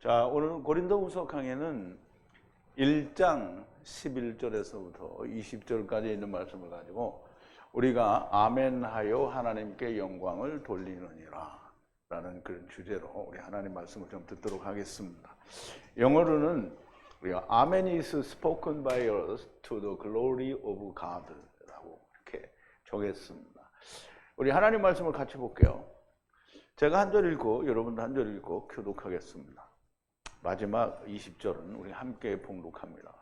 자, 오늘 고린도후서 강해는 1장 11절에서부터 20절까지 있는 말씀을 가지고 우리가 아멘하여 하나님께 영광을 돌리느니라 라는 그런 주제로 우리 하나님 말씀을 좀 듣도록 하겠습니다. 영어로는 우리가 Amen is spoken by us to the glory of God 라고 이렇게 적었습니다. 우리 하나님 말씀을 같이 볼게요. 제가 한 절 읽고 여러분도 한 절 읽고 교독하겠습니다. 마지막 20절은 우리 함께 봉독합니다.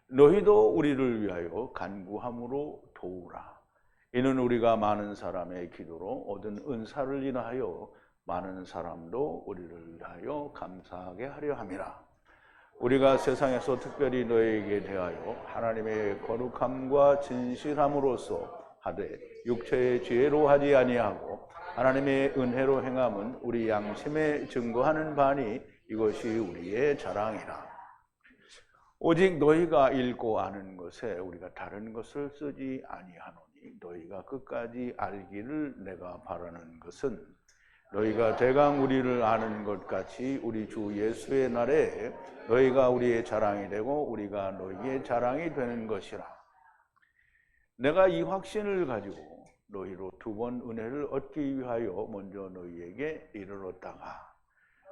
너희도 우리를 위하여 간구함으로 도우라. 이는 우리가 많은 사람의 기도로 얻은 은사를 인하여 많은 사람도 우리를 위하여 감사하게 하려 함이라. 우리가 세상에서 특별히 너희에게 대하여 하나님의 거룩함과 진실함으로써 하되 육체의 지혜로 하지 아니하고 하나님의 은혜로 행함은 우리 양심에 증거하는 바니 이것이 우리의 자랑이라. 오직 너희가 읽고 아는 것에 우리가 다른 것을 쓰지 아니하노니 너희가 끝까지 알기를 내가 바라는 것은 너희가 대강 우리를 아는 것 같이 우리 주 예수의 날에 너희가 우리의 자랑이 되고 우리가 너희의 자랑이 되는 것이라. 내가 이 확신을 가지고 너희로 두 번 은혜를 얻기 위하여 먼저 너희에게 이르렀다가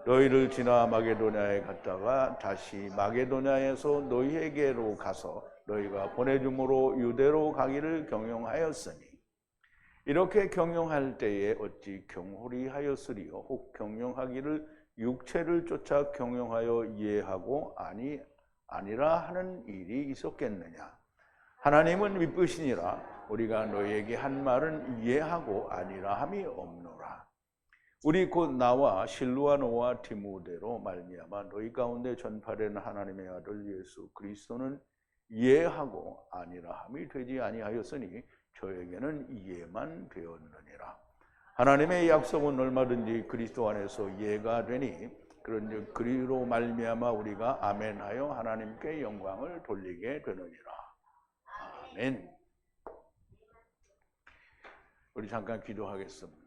너희를 지나 마게도냐에 갔다가 다시 마게도냐에서 너희에게로 가서 너희가 보내줌으로 유대로 가기를 경영하였으니 이렇게 경영할 때에 어찌 경홀히 하였으리요 혹 경영하기를 육체를 쫓아 경영하여 이해하고 아니라 하는 일이 있었겠느냐. 하나님은 미쁘시니라. 우리가 너희에게 한 말은 이해하고 아니라 함이 없노라. 우리 곧 나와 실루아노와 디모데로 말미암아 너희 가운데 전파되는 하나님의 아들 예수 그리스도는 이해하고 아니라 함이 되지 아니하였으니 저에게는 이해만 되었느니라. 하나님의 약속은 얼마든지 그리스도 안에서 이해가 되니 그런즉 그리로 말미암아 우리가 아멘하여 하나님께 영광을 돌리게 되느니라. 아멘. 우리 잠깐 기도하겠습니다.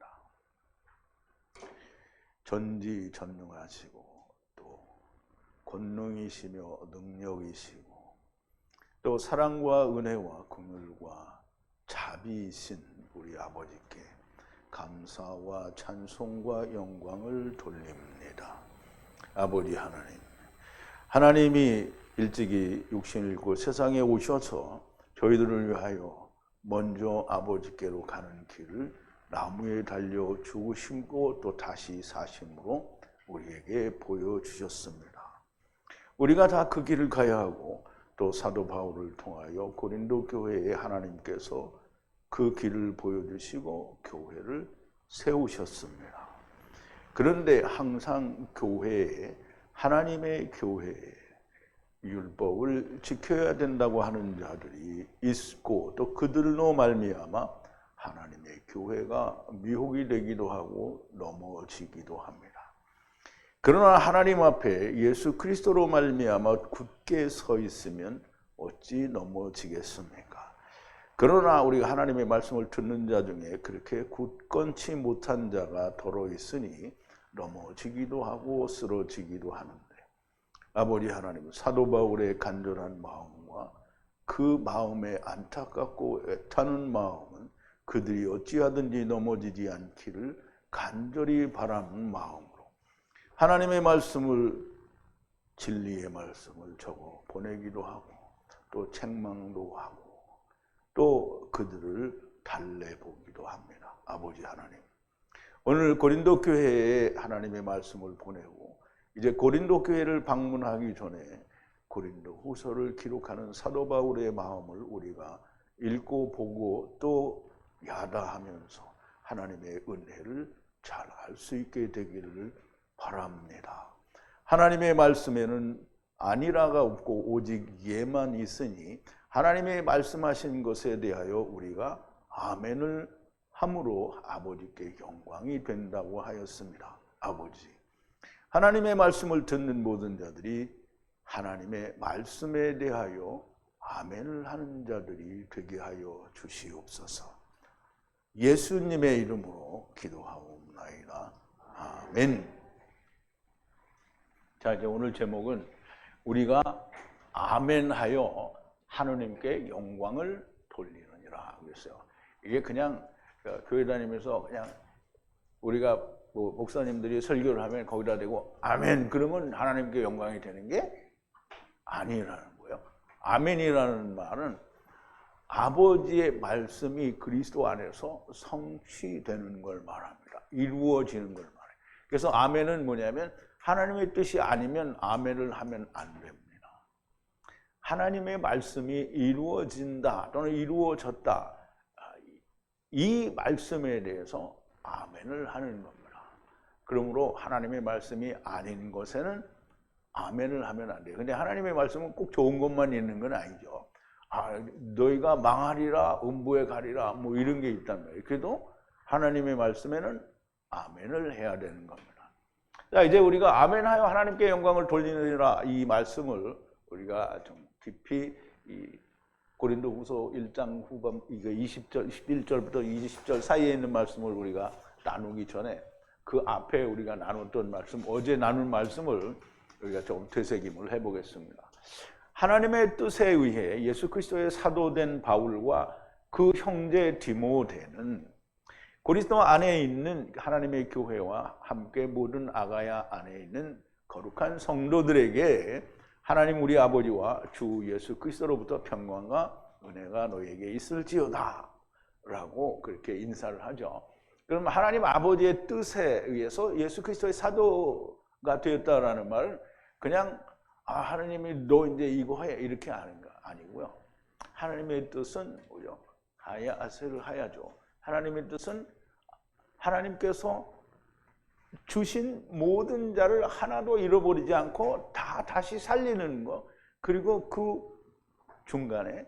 전지전능하시고 또 권능이시며 능력이시고 또 사랑과 은혜와 긍휼과 자비이신 우리 아버지께 감사와 찬송과 영광을 돌립니다. 아버지 하나님, 하나님이 일찍이 육신을 입고 세상에 오셔서 저희들을 위하여 먼저 아버지께로 가는 길을 나무에 달려 죽으심고 또 다시 사심으로 우리에게 보여주셨습니다. 우리가 다 그 길을 가야 하고 또 사도 바울을 통하여 고린도 교회에 하나님께서 그 길을 보여주시고 교회를 세우셨습니다. 그런데 항상 교회에 하나님의 교회에 율법을 지켜야 된다고 하는 자들이 있고 또 그들로 말미암아 하나님의 교회가 미혹이 되기도 하고 넘어지기도 합니다. 그러나 하나님 앞에 예수 그리스도로 말미암아 굳게 서 있으면 어찌 넘어지겠습니까? 그러나 우리가 하나님의 말씀을 듣는 자 중에 그렇게 굳건치 못한 자가 더러 있으니 넘어지기도 하고 쓰러지기도 하는데 아버지 하나님, 사도 바울의 간절한 마음과 그 마음에 안타깝고 애타는 마음은 그들이 어찌하든지 넘어지지 않기를 간절히 바라는 마음으로 하나님의 말씀을 진리의 말씀을 적어 보내기도 하고 또 책망도 하고 또 그들을 달래보기도 합니다. 아버지 하나님, 오늘 고린도 교회에 하나님의 말씀을 보내고 이제 고린도 교회를 방문하기 전에 고린도 후서를 기록하는 사도 바울의 마음을 우리가 읽고 보고 또 야다하면서 하나님의 은혜를 잘 알 수 있게 되기를 바랍니다. 하나님의 말씀에는 아니라가 없고 오직 예만 있으니 하나님의 말씀하신 것에 대하여 우리가 아멘을 함으로 아버지께 영광이 된다고 하였습니다. 아버지, 하나님의 말씀을 듣는 모든 자들이 하나님의 말씀에 대하여 아멘을 하는 자들이 되게 하여 주시옵소서. 예수님의 이름으로 기도하옵나이다. 아멘. 자, 이제 오늘 제목은 우리가 아멘하여 하느님께 영광을 돌리느니라 그랬어요. 이게 그냥 교회 다니면서 그냥 우리가 뭐 목사님들이 설교를 하면 거기다 대고 아멘 그러면 하나님께 영광이 되는 게 아니라는 거예요. 아멘이라는 말은 아버지의 말씀이 그리스도 안에서 성취되는 걸 말합니다. 이루어지는 걸 말해요. 그래서 아멘은 뭐냐면 하나님의 뜻이 아니면 아멘을 하면 안 됩니다. 하나님의 말씀이 이루어진다 또는 이루어졌다. 이 말씀에 대해서 아멘을 하는 겁니다. 그러므로 하나님의 말씀이 아닌 것에는 아멘을 하면 안 돼요. 근데 하나님의 말씀은 꼭 좋은 것만 있는 건 아니죠. 너희가 망하리라, 음부에 가리라, 뭐 이런 게 있단 말이에요. 그래도 하나님의 말씀에는 아멘을 해야 되는 겁니다. 자, 이제 우리가 아멘하여 하나님께 영광을 돌리느니라 이 말씀을 우리가 좀 깊이 이 고린도후서 1장 후반 이거 20절, 11절부터 20절 사이에 있는 말씀을 우리가 나누기 전에 그 앞에 우리가 나눴던 말씀, 어제 나눈 말씀을 우리가 좀 되새김을 해보겠습니다. 하나님의 뜻에 의해 예수 그리스도의 사도된 바울과 그 형제 디모데는 그리스도 안에 있는 하나님의 교회와 함께 모든 아가야 안에 있는 거룩한 성도들에게 하나님 우리 아버지와 주 예수 그리스도로부터 평강과 은혜가 너에게 있을지어다 라고 그렇게 인사를 하죠. 그럼 하나님 아버지의 뜻에 의해서 예수 그리스도의 사도가 되었다라는 말은 그냥 하나님이 너 이제 이거 해 이렇게 하는 거 아니고요. 하나님의 뜻은 뭐죠? 하야세를 하야죠. 하나님의 뜻은 하나님께서 주신 모든 자를 하나도 잃어버리지 않고 다 다시 살리는 거, 그리고 그 중간에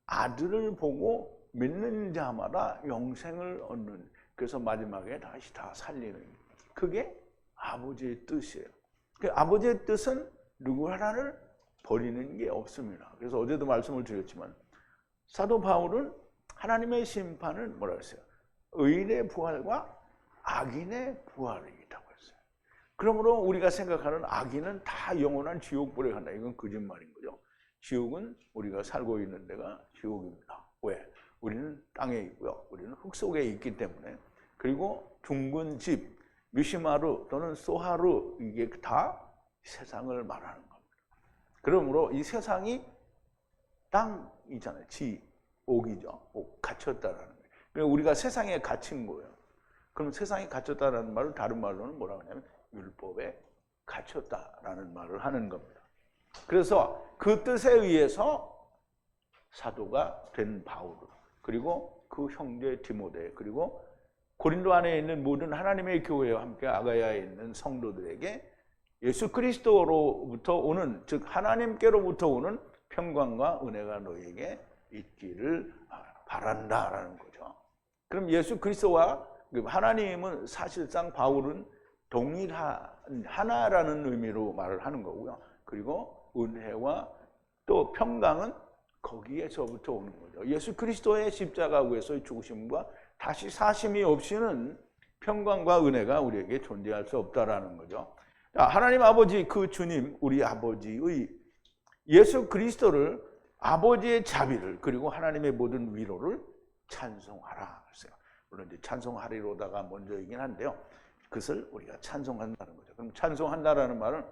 아들을 보고 믿는 자마다 영생을 얻는, 그래서 마지막에 다시 다 살리는, 그게 아버지의 뜻이에요. 그 아버지의 뜻은 누구 하나를 버리는 게 없습니다. 그래서 어제도 말씀을 드렸지만 사도 바울은 하나님의 심판은 뭐라 했어요? 의인의 부활과 악인의 부활이 있다고 했어요. 그러므로 우리가 생각하는 악인은 다 영원한 지옥불에 간다. 이건 거짓말인 거죠. 지옥은 우리가 살고 있는 데가 지옥입니다. 왜? 우리는 땅에 있고요. 우리는 흙 속에 있기 때문에. 그리고 둥근 집, 미시마루 또는 소하루, 이게 다 세상을 말하는 겁니다. 그러므로 이 세상이 땅이잖아요. 지옥이죠. 갇혔다라는 거예요. 그러니까 우리가 세상에 갇힌 거예요. 그럼 세상에 갇혔다라는 말을 다른 말로는 뭐라고 하냐면 율법에 갇혔다라는 말을 하는 겁니다. 그래서 그 뜻에 의해서 사도가 된 바울, 그리고 그 형제 디모데, 그리고 고린도 안에 있는 모든 하나님의 교회와 함께 아가야에 있는 성도들에게 예수 그리스도로부터 오는, 즉 하나님께로부터 오는 평강과 은혜가 너에게 있기를 바란다라는 거죠. 그럼 예수 그리스도와 하나님은 사실상 바울은 동일한 하나라는 의미로 말을 하는 거고요. 그리고 은혜와 또 평강은 거기에서부터 오는 거죠. 예수 그리스도의 십자가에서의 죽으심과 다시 사심이 없이는 평강과 은혜가 우리에게 존재할 수 없다라는 거죠. 하나님 아버지 그 주님 우리 아버지의 예수 그리스도를 아버지의 자비를 그리고 하나님의 모든 위로를 찬송하라 했어요. 물론 이제 찬송하리로다가 먼저이긴 한데요. 그것을 우리가 찬송한다는 거죠. 그럼 찬송한다라는 말은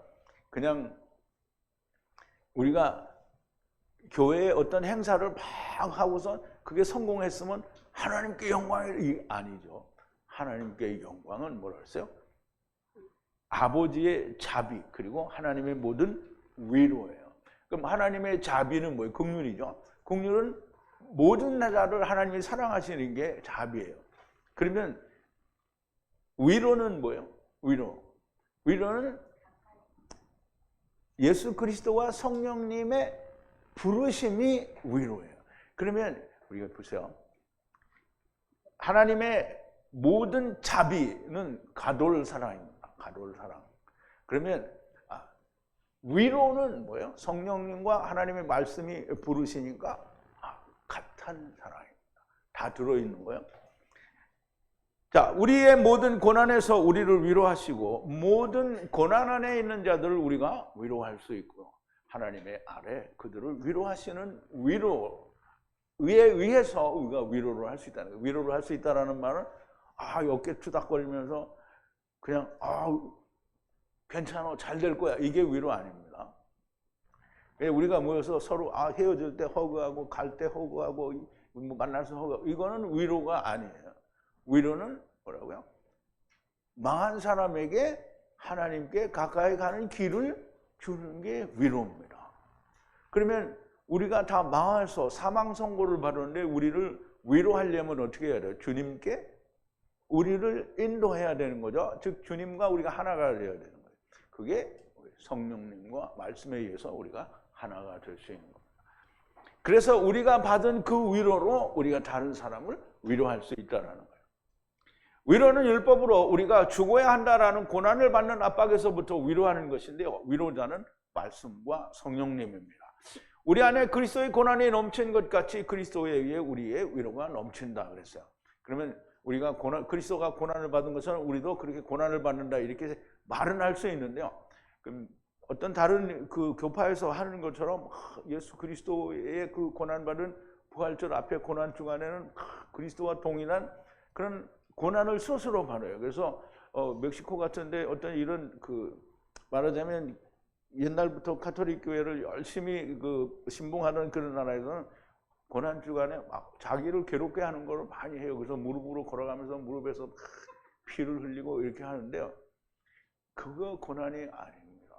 그냥 우리가 교회에 어떤 행사를 막 하고서 그게 성공했으면 하나님께 영광이 아니죠. 하나님께 영광은 뭐라 했어요? 아버지의 자비 그리고 하나님의 모든 위로예요. 그럼 하나님의 자비는 뭐예요? 긍휼이죠. 긍휼은 모든 나라를 하나님이 사랑하시는 게 자비예요. 그러면 위로는 뭐예요? 위로는 예수 그리스도와 성령님의 부르심이 위로예요. 그러면 우리가 보세요. 하나님의 모든 자비는 가돌 사랑입니다. 가돌 사랑. 그러면 위로는 뭐예요? 성령님과 하나님의 말씀이 부르시니까 같은 사랑입니다. 다 들어있는 거예요. 자, 우리의 모든 고난에서 우리를 위로하시고 모든 고난 안에 있는 자들을 우리가 위로할 수 있고 하나님의 아래 그들을 위로하시는 위로에 의해서 우리가 위로를 할 수 있다는 거예요. 위로를 할 수 있다는 말은 어깨 투닥거리면서 그냥 괜찮아, 잘 될 거야, 이게 위로 아닙니다. 우리가 모여서 서로 헤어질 때 허그하고 갈 때 허그하고 뭐 만나서 허그, 이거는 위로가 아니에요. 위로는 뭐라고요? 망한 사람에게 하나님께 가까이 가는 길을 주는 게 위로입니다. 그러면 우리가 다 망해서 사망 선고를 받았는데 우리를 위로하려면 어떻게 해야 돼요? 주님께 우리를 인도해야 되는 거죠. 즉 주님과 우리가 하나가 되어야 되는 거예요. 그게 성령님과 말씀에 의해서 우리가 하나가 될 수 있는 겁니다. 그래서 우리가 받은 그 위로로 우리가 다른 사람을 위로할 수 있다는 거예요. 위로는 율법으로 우리가 죽어야 한다라는 고난을 받는 압박에서부터 위로하는 것인데요. 위로자는 말씀과 성령님입니다. 우리 안에 그리스도의 고난이 넘친 것 같이 그리스도에 의해 우리의 위로가 넘친다 그랬어요. 그러면 우리가 그리스도가 고난을 받은 것은 우리도 그렇게 고난을 받는다 이렇게 말은 할 수 있는데요. 그럼 어떤 다른 그 교파에서 하는 것처럼 예수 그리스도의 그 고난받은 부활절 앞에 고난 주간에는 그리스도와 동일한 그런 고난을 스스로 받아요. 그래서 멕시코 같은데 어떤 이런 말하자면 옛날부터 카톨릭 교회를 열심히 신봉하는 그런 나라에서는 고난 주간에 막 자기를 괴롭게 하는 걸 많이 해요. 그래서 무릎으로 걸어가면서 무릎에서 피를 흘리고 이렇게 하는데요. 그거 고난이 아닙니다.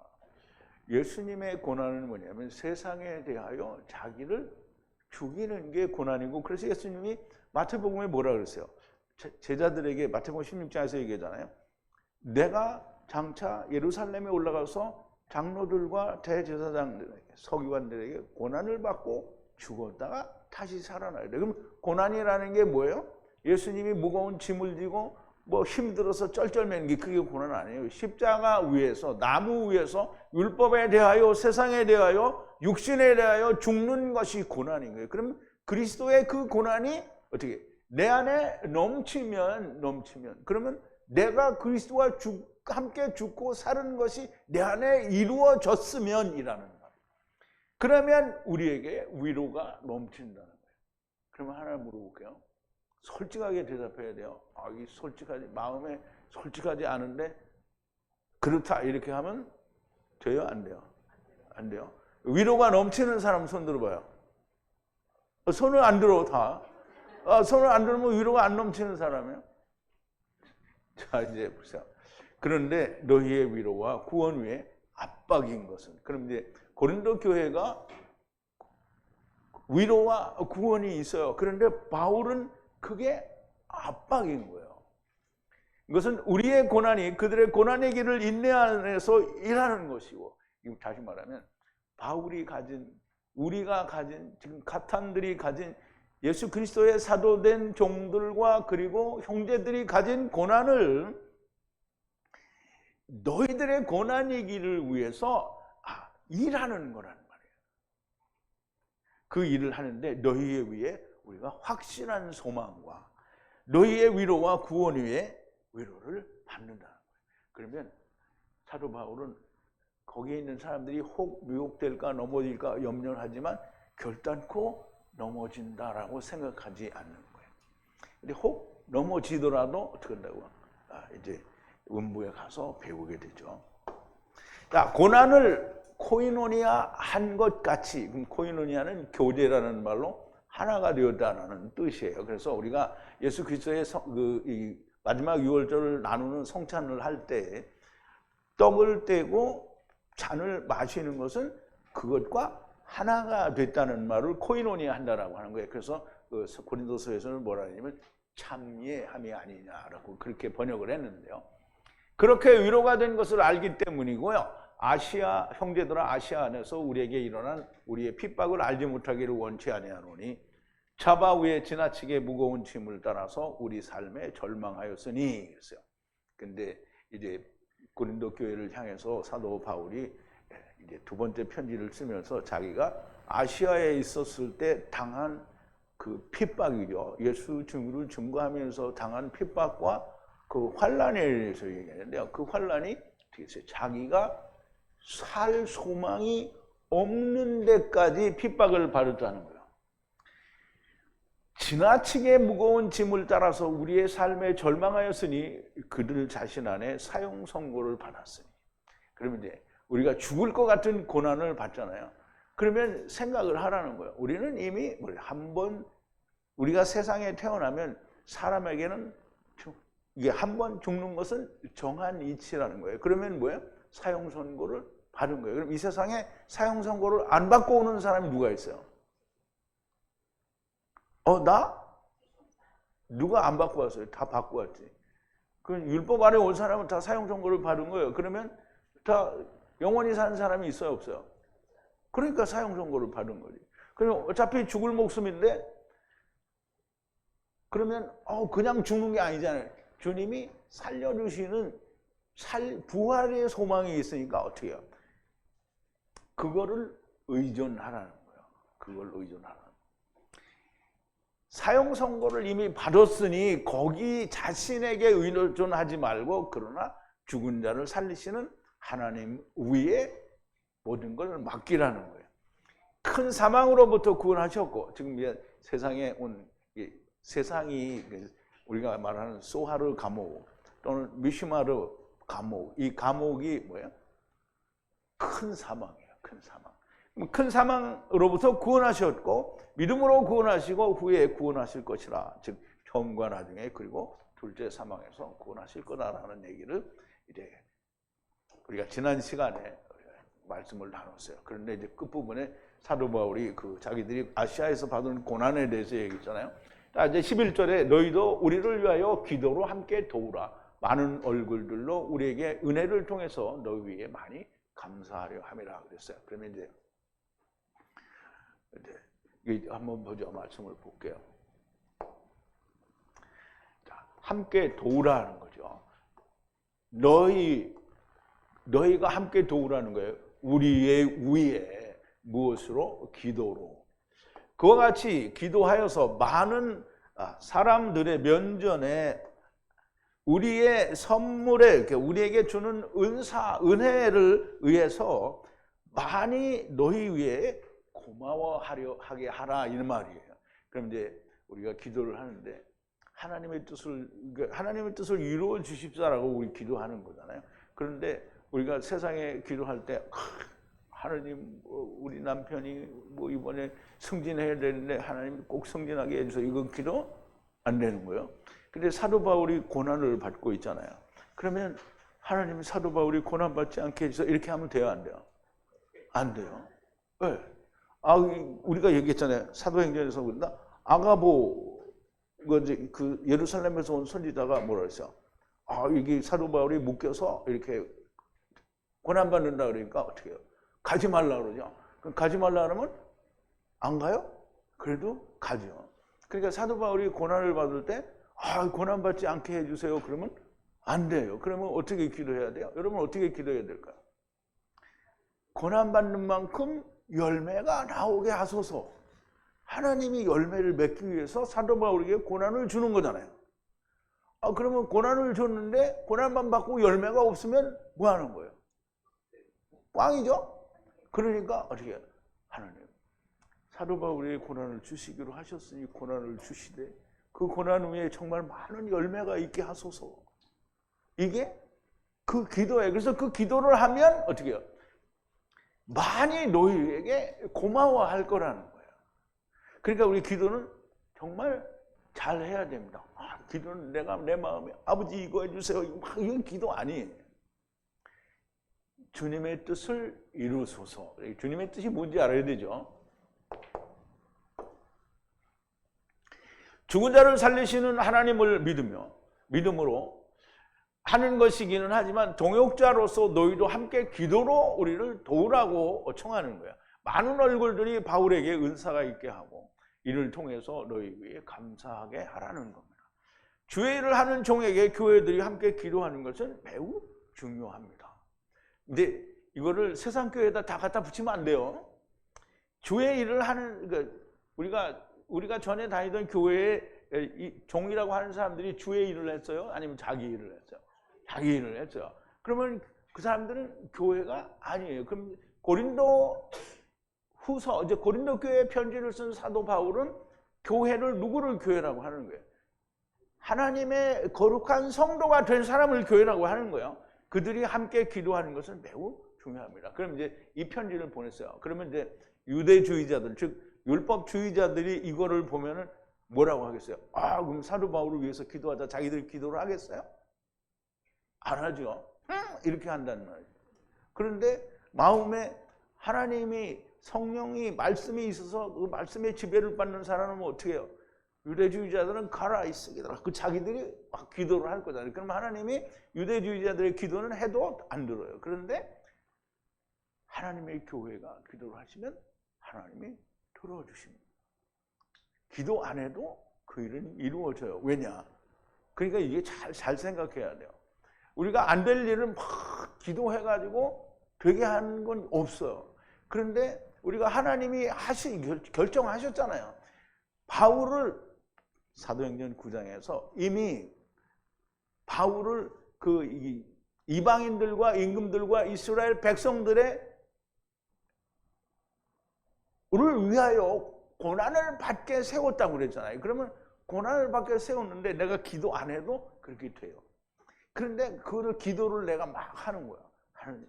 예수님의 고난은 뭐냐면 세상에 대하여 자기를 죽이는 게 고난이고, 그래서 예수님이 마태복음에 뭐라 그랬어요? 제자들에게 마태복음 16장에서 얘기하잖아요. 내가 장차 예루살렘에 올라가서 장로들과 대제사장들에게 서기관들에게 고난을 받고 죽었다가 다시 살아나야 돼. 그럼 고난이라는 게 뭐예요? 예수님이 무거운 짐을 지고 뭐 힘들어서 쩔쩔매는 게 그게 고난 아니에요. 십자가 위에서, 나무 위에서 율법에 대하여, 세상에 대하여, 육신에 대하여 죽는 것이 고난인 거예요. 그럼 그리스도의 그 고난이 어떻게 내 안에 넘치면 그러면 내가 그리스도와 함께 죽고 사는 것이 내 안에 이루어졌으면이라는 거예요. 그러면 우리에게 위로가 넘친다는 거예요. 그러면 하나 물어볼게요. 솔직하게 대답해야 돼요. 이 마음에 솔직하지 않은데 그렇다 이렇게 하면 돼요? 안 돼요? 안 돼요. 위로가 넘치는 사람 손 들어봐요. 손을 안 들어 다. 손을 안 들면 위로가 안 넘치는 사람이에요. 자, 이제 보세요. 그런데 너희의 위로와 구원 위에 압박인 것은, 그럼 이제 고린도 교회가 위로와 구원이 있어요. 그런데 바울은 그게 압박인 거예요. 이것은 우리의 고난이 그들의 고난의 길을 인내하면서 일하는 것이고, 다시 말하면 바울이 가진, 우리가 가진, 지금 가탄들이 가진 예수 그리스도의 사도된 종들과 그리고 형제들이 가진 고난을 너희들의 고난이기를 위해서 일하는 거란 말이에요. 그 일을 하는데 너희에 위해 우리가 확실한 소망과 너희의 위로와 구원 위에 위로를 받는다는 거예요. 그러면 사도 바울은 거기에 있는 사람들이 혹 미혹될까 넘어질까 염려를 하지만 결단코 넘어진다라고 생각하지 않는 거예요. 근데 혹 넘어지더라도 어떻게 한다고? 이제 음부에 가서 배우게 되죠. 자, 고난을 코이노니아 한 것 같이, 코이노니아는 교제라는 말로 하나가 되었다는 뜻이에요. 그래서 우리가 예수 그리스도의 이 마지막 유월절을 나누는 성찬을 할 때 떡을 떼고 잔을 마시는 것은 그것과 하나가 됐다는 말을 코이노니아 한다라고 하는 거예요. 그래서 고린도서에서는 뭐라 하냐면 참예함이 아니냐라고 그렇게 번역을 했는데요. 그렇게 위로가 된 것을 알기 때문이고요. 아시아 형제들아, 아시아 안에서 우리에게 일어난 우리의 핍박을 알지 못하기를 원치 아니하노니 자바 위에 지나치게 무거운 짐을 따라서 우리 삶에 절망하였으니 그랬어요. 근데 이제 고린도 교회를 향해서 사도 바울이 이제 두 번째 편지를 쓰면서 자기가 아시아에 있었을 때 당한 그 핍박이죠. 예수 증거를 증거하면서 당한 핍박과 그 환란에 대해서 얘기하는데요. 그 환란이 자기가 살 소망이 없는 데까지 핍박을 받았다는 거예요. 지나치게 무거운 짐을 따라서 우리의 삶에 절망하였으니 그들 자신 안에 사형 선고를 받았으니. 그러면 이제 우리가 죽을 것 같은 고난을 받잖아요. 그러면 생각을 하라는 거예요. 우리는 이미 한번 우리가 세상에 태어나면 사람에게는 이게 한번 죽는 것은 정한 이치라는 거예요. 그러면 뭐예요? 사형 선고를 받은 거예요. 그럼 이 세상에 사형 선고를 안 받고 오는 사람이 누가 있어요? 나? 누가 안 받고 왔어요? 다 받고 왔지. 그 율법 아래 온 사람은 다 사형 선고를 받은 거예요. 그러면 다 영원히 사는 사람이 있어요, 없어요? 그러니까 사형 선고를 받은 거지. 그럼 어차피 죽을 목숨인데 그러면 그냥 죽는 게 아니잖아요. 주님이 살려주시는 부활의 소망이 있으니까 어떻게 해요? 그거를 의존하라는 거예요. 그걸 의존하라는 거예요. 사형 선고를 이미 받았으니 거기 자신에게 의존하지 말고 그러나 죽은 자를 살리시는 하나님 위에 모든 걸 맡기라는 거예요. 큰 사망으로부터 구원하셨고 지금 세상에 온 세상이 우리가 말하는 소하르 감옥 또는 미시마르 감옥, 이 감옥이 뭐예요? 큰 사망이에요. 큰 사망. 큰 사망으로부터 구원하셨고 믿음으로 구원하시고 후에 구원하실 것이라. 즉 처음과 나중에 그리고 둘째 사망에서 구원하실 거다라는 얘기를 이제 우리가 지난 시간에 말씀을 나눴어요. 그런데 이제 끝부분에 사도 바울이 그 자기들이 아시아에서 받은 고난에 대해서 얘기했잖아요. 자, 이제 11절에 너희도 우리를 위하여 기도로 함께 도우라. 많은 얼굴들로 우리에게 은혜를 통해서 너희 위에 많이 감사하려 함이라 그랬어요. 그러면 이제 한번 보죠. 말씀을 볼게요. 자, 함께 도우라는 거죠. 너희가 함께 도우라는 거예요. 우리의 위에 무엇으로? 기도로. 그와 같이 기도하여서 많은 사람들의 면전에 우리의 선물에 우리에게 주는 은혜를 위해서 많이 너희 위에 고마워하게 하라 이런 말이에요. 그럼 이제 우리가 기도를 하는데 하나님의 뜻을 이루어 주십사라고 우리 기도하는 거잖아요. 그런데 우리가 세상에 기도할 때 하나님 우리 남편이 이번에 승진해야 되는데 하나님 꼭 승진하게 해주세요. 이건 기도 안 되는 거예요. 근데 사도 바울이 고난을 받고 있잖아요. 그러면 하나님 사도 바울이 고난 받지 않게 해주세요. 이렇게 하면 돼요, 안 돼요? 안 돼요. 왜? 우리가 얘기했잖아요. 사도행전에서 그런다. 아가보 그 예루살렘에서 온 선지자가 뭐라 했어요? 이게 사도 바울이 묶여서 이렇게 고난 받는다 그러니까 어떻게 해요? 가지 말라 그러죠. 그럼 가지 말라 그러면 안 가요? 그래도 가죠. 그러니까 사도 바울이 고난을 받을 때 고난 받지 않게 해주세요. 그러면 안 돼요. 그러면 어떻게 기도해야 돼요? 여러분 어떻게 기도해야 될까요? 고난 받는 만큼 열매가 나오게 하소서. 하나님이 열매를 맺기 위해서 사도 바울에게 고난을 주는 거잖아요. 그러면 고난을 줬는데 고난만 받고 열매가 없으면 뭐 하는 거예요? 꽝이죠? 그러니까 어떻게 해요? 하나님 사도 바울이 고난을 주시기로 하셨으니 고난을 주시되 그 고난 후에 정말 많은 열매가 있게 하소서. 이게 그 기도예요. 그래서 그 기도를 하면 어떻게 해요? 많이 너희에게 고마워할 거라는 거예요. 그러니까 우리 기도는 정말 잘 해야 됩니다. 기도는 내가 내 마음에 아버지 이거 해주세요. 이건 기도 아니에요. 주님의 뜻을 이루소서. 주님의 뜻이 뭔지 알아야 되죠. 죽은 자를 살리시는 하나님을 믿음으로 하는 것이기는 하지만 동역자로서 너희도 함께 기도로 우리를 도우라고 청하는 거야. 많은 얼굴들이 바울에게 은사가 있게 하고 이를 통해서 너희 위에 감사하게 하라는 겁니다. 주의 일을 하는 종에게 교회들이 함께 기도하는 것은 매우 중요합니다. 근데 이거를 세상 교회에다 다 갖다 붙이면 안 돼요. 주의 일을 하는, 그러니까 우리가 전에 다니던 교회에 이 종이라고 하는 사람들이 주의 일을 했어요? 아니면 자기 일을 했어요? 자기 일을 했어요. 그러면 그 사람들은 교회가 아니에요. 그럼 고린도 후서, 이제 고린도 교회 편지를 쓴 사도 바울은 교회를 누구를 교회라고 하는 거예요? 하나님의 거룩한 성도가 된 사람을 교회라고 하는 거예요. 그들이 함께 기도하는 것은 매우 중요합니다. 그럼 이제 이 편지를 보냈어요. 그러면 이제 유대주의자들, 즉 율법주의자들이 이거를 보면은 뭐라고 하겠어요? 아, 그럼 사도 바울을 위해서 기도하자. 자기들이 기도를 하겠어요? 안 하죠. 이렇게 한다는 말이에요. 그런데 마음에 하나님이 성령이 말씀이 있어서 그 말씀의 지배를 받는 사람은 어떻게 해요? 유대주의자들은 가라 이 쓰기더라. 그 자기들이 막 기도를 할 거잖아요. 그럼 하나님이 유대주의자들의 기도는 해도 안 들어요. 그런데 하나님의 교회가 기도를 하시면 하나님이 들어주십니다. 기도 안 해도 그 일은 이루어져요. 왜냐? 그러니까 이게 잘 생각해야 돼요. 우리가 안 될 일을 막 기도해가지고 되게 하는 건 없어요. 그런데 우리가 하나님이 결정하셨잖아요. 바울을 사도행전 9장에서 이미 바울을 그 이방인들과 임금들과 이스라엘 백성들의 를 위하여 고난을 받게 세웠다고 그랬잖아요. 그러면 고난을 받게 세웠는데 내가 기도 안 해도 그렇게 돼요. 그런데 그거를 기도를 내가 막 하는 거야. 하나님,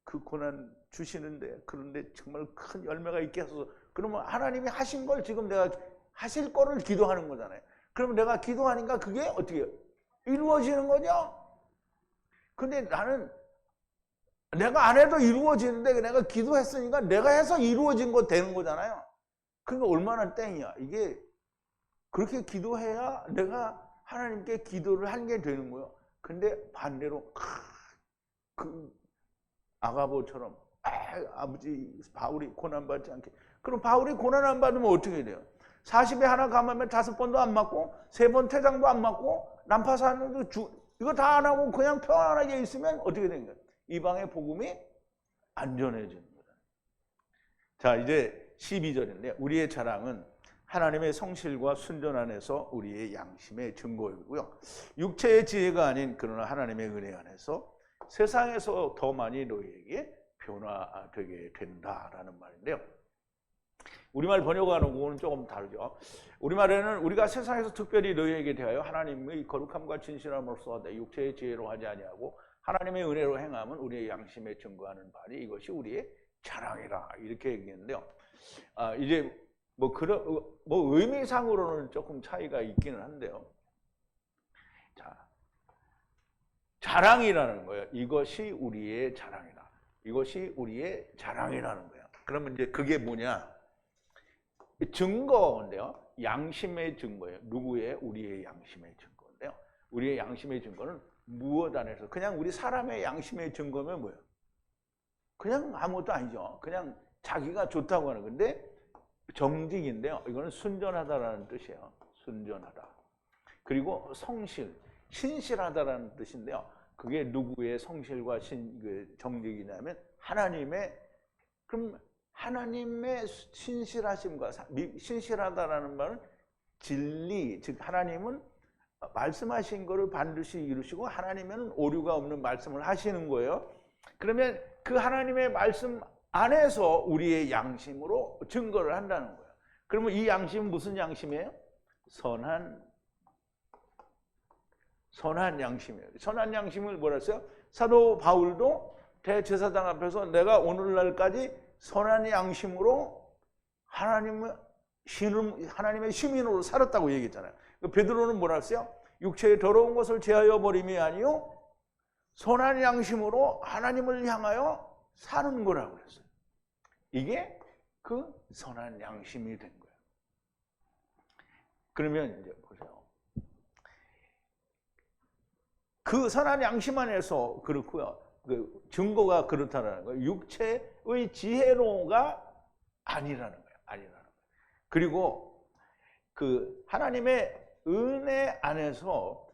그 고난 주시는데 그런데 정말 큰 열매가 있게 하소서. 그러면 하나님이 하신 걸 지금 내가 하실 거를 기도하는 거잖아요. 그러면 내가 기도하니까 그게 어떻게 이루어지는 거죠? 근데 나는 내가 안 해도 이루어지는데 내가 기도했으니까 내가 해서 이루어진 거 되는 거잖아요. 그러니까 얼마나 땡이야. 이게 그렇게 기도해야 내가 하나님께 기도를 한 게 되는 거예요. 근데 반대로 그 아가보처럼 아버지 바울이 고난받지 않게. 그럼 바울이 고난 안 받으면 어떻게 돼요? 40에 하나 감하면 5번도 안 맞고 3번 퇴장도 안 맞고 난파사는도 이거 다 안 하고 그냥 평안하게 있으면 어떻게 되는 거예요? 이방의 복음이 안전해지는 거예요. 자, 이제 12절인데 우리의 자랑은 하나님의 성실과 순전 안에서 우리의 양심의 증거이고요. 육체의 지혜가 아닌 그러나 하나님의 은혜 안에서 세상에서 더 많이 너희에게 변화되게 된다라는 말인데요. 우리말 번역하는 거는 조금 다르죠. 우리말에는 우리가 세상에서 특별히 너희에게 대하여 하나님의 거룩함과 진실함으로써 내 육체의 지혜로 하지 아니하고 하나님의 은혜로 행함은 우리의 양심에 증거하는 바니 이것이 우리의 자랑이라 이렇게 얘기했는데요. 이제 뭐 의미상으로는 조금 차이가 있기는 한데요. 자, 자랑이라는 거예요. 이것이 우리의 자랑이다. 이것이 우리의 자랑이라는 거예요. 그러면 이제 그게 뭐냐? 증거인데요. 양심의 증거예요. 누구의? 우리의 양심의 증거인데요. 우리의 양심의 증거는 무엇 안에서? 그냥 우리 사람의 양심의 증거면 뭐예요? 그냥 아무것도 아니죠. 그냥 자기가 좋다고 하는 건데 정직인데요. 이거는 순전하다라는 뜻이에요. 순전하다. 그리고 성실, 신실하다라는 뜻인데요. 그게 누구의 성실과 정직이냐면 하나님의, 그럼 하나님의 신실하심과 신실하다라는 말은 진리, 즉 하나님은 말씀하신 것을 반드시 이루시고 하나님은 오류가 없는 말씀을 하시는 거예요. 그러면 그 하나님의 말씀 안에서 우리의 양심으로 증거를 한다는 거예요. 그러면 이 양심은 무슨 양심이에요? 선한 양심이에요. 선한 양심을 뭐라 했어요? 사도 바울도 대제사장 앞에서 내가 오늘날까지 선한 양심으로 하나님의 시민으로 살았다고 얘기했잖아요. 베드로는 뭐라 했어요? 육체의 더러운 것을 제하여 버림이 아니요 선한 양심으로 하나님을 향하여 사는 거라고 그랬어요. 이게 그 선한 양심이 된 거예요. 그러면 이제 보세요. 그 선한 양심 안에서 그렇고요. 그 증거가 그렇다는 거예요. 육체의 지혜로가 아니라는 거예요. 아니라는 거예요. 그리고 그 하나님의 은혜 안에서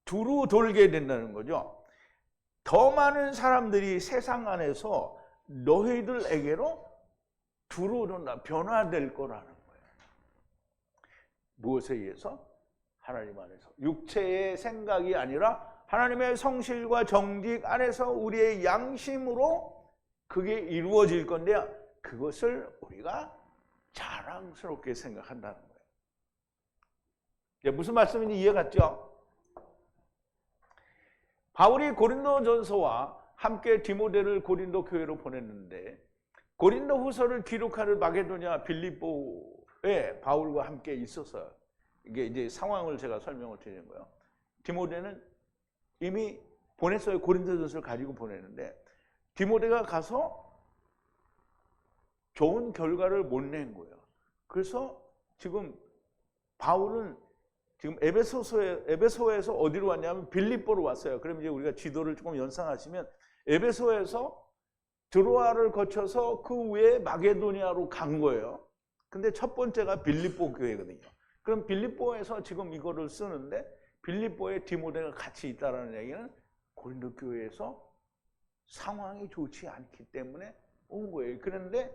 두루 돌게 된다는 거죠. 더 많은 사람들이 세상 안에서 너희들에게로 두루 돈다 변화될 거라는 거예요. 무엇에 의해서? 하나님 안에서. 육체의 생각이 아니라 하나님의 성실과 정직 안에서 우리의 양심으로 그게 이루어질 건데요. 그것을 우리가 자랑스럽게 생각한다는 거예요. 무슨 말씀인지 이해갔죠? 바울이 고린도전서와 함께 디모데를 고린도 교회로 보냈는데 고린도 후서를 기록하는 마게도냐 빌립보에 바울과 함께 있어서 이게 이제 상황을 제가 설명을 드리는 거예요. 디모데는 이미 보냈어요. 고린도전서를 가지고 보냈는데 디모데가 가서 좋은 결과를 못 낸 거예요. 그래서 지금 바울은 지금 에베소에서 어디로 왔냐면 빌립보로 왔어요. 그럼 이제 우리가 지도를 조금 연상하시면 에베소에서 드로아를 거쳐서 그 후에 마게도니아로 간 거예요. 근데 첫 번째가 빌립보 교회거든요. 그럼 빌립보에서 지금 이거를 쓰는데 빌립보에 디모데가 같이 있다는 얘기는 고린도 교회에서 상황이 좋지 않기 때문에 온 거예요. 그런데